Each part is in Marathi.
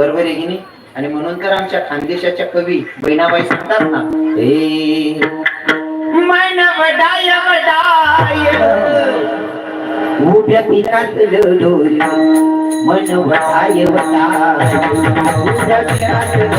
बरोबर आहे की नाही? आणि म्हणून तर आमच्या खानदेशाच्या कवी बहिणाबाई सांगतात ना, हे मन वडाय वडाय उभ्या पिकातलं डोल, मन वडाय वडाय उभ्या पिकातलं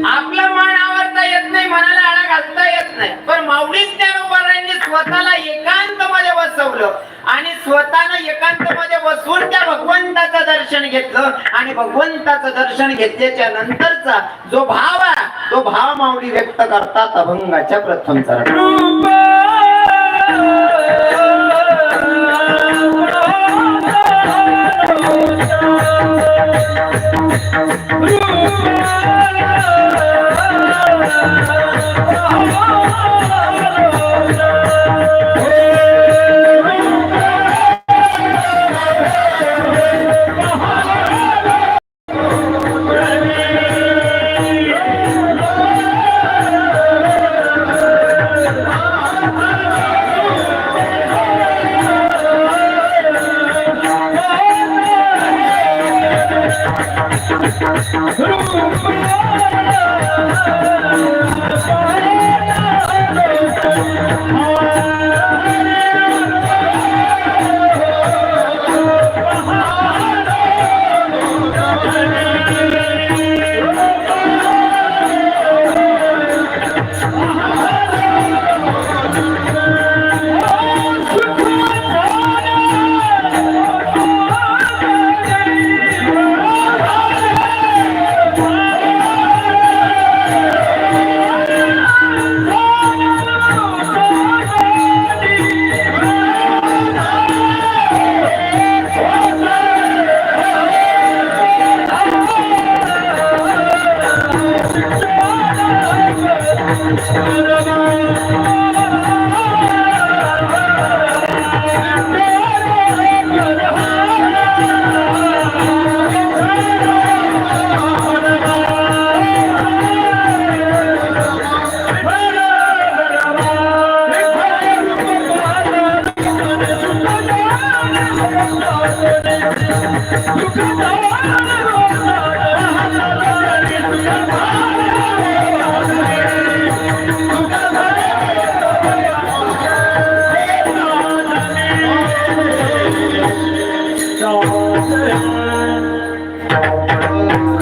आपला मान आवरता येत नाही, मनाला आळा घालता येत नाही, पण माऊली ज्ञानोबांनी स्वतःला एकांतमध्ये बसवलं आणि स्वतःला एकांतमध्ये बसवून त्या भगवंताचं दर्शन घेतलं. आणि भगवंताचं दर्शन घेतल्याच्या नंतरचा जो भाव आहे तो भाव माऊली व्यक्त करतात अभंगाच्या प्रथम चरणात.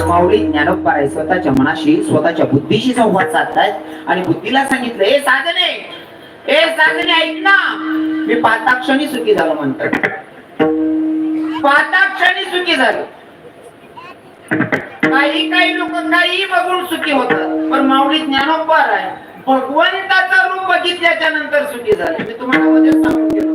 माऊली ज्ञानोबा स्वतःच्या मनाशी स्वतःच्या बुद्धीशी संवाद साधतायत आणि बुद्धीला सांगितलं, हे साधने ऐक ना, मी पाताक्षणी सुखी झालो म्हणतात. पाताक्षणी सुखी झालो. काही लोक काही बघून सुखी होतात, पण माऊली ज्ञानोबा आहे भगवंताचं रूप बघितल्याच्या नंतर सुखी झाले. मी तुम्हाला मध्येच सांगून गेलो,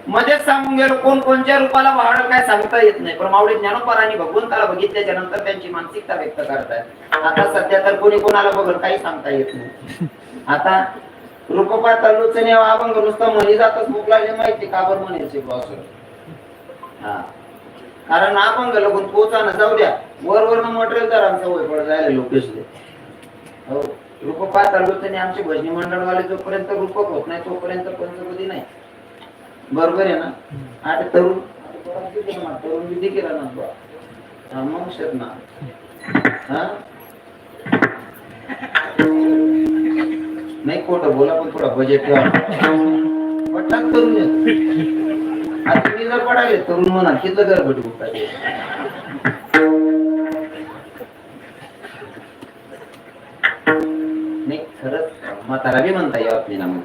मध्येच सांगून गेलो, कोण कोणत्या रूपाला वाढ काय सांगता येत नाही, पण माऊली ज्ञानोबारांनी भगवंताला बघितल्याच्या नंतर त्यांची मानसिकता व्यक्त करतायत. आता सध्या तर कोणी कोणाला बघल काही सांगता येत नाही. आता रूपपात आलोचने अभंग नुसतं म्हणी जातच भूक लागली माहिती का बरं म्हणायचे कारण अभंग लगून पोचा ना जाऊ द्या, वर मटेरियल तर आमचा वय पड जायला लोकेशले. हो, रूपपात आलोचने आमचे भजनी मंडळवाले जोपर्यंत रूपक होत नाही तोपर्यंत पंचपदी नाही. बरोबर आहे ना? आता तरुण विधी केला ना मग शेत ना नाही खोटं बोला, पण थोडा बजेट ठेवा. पटलाच तरुण आता मी जर पडाले तरुण म्हणा किती गरबटी नाही खरंच म्हातारा बी म्हणता येत नाही ना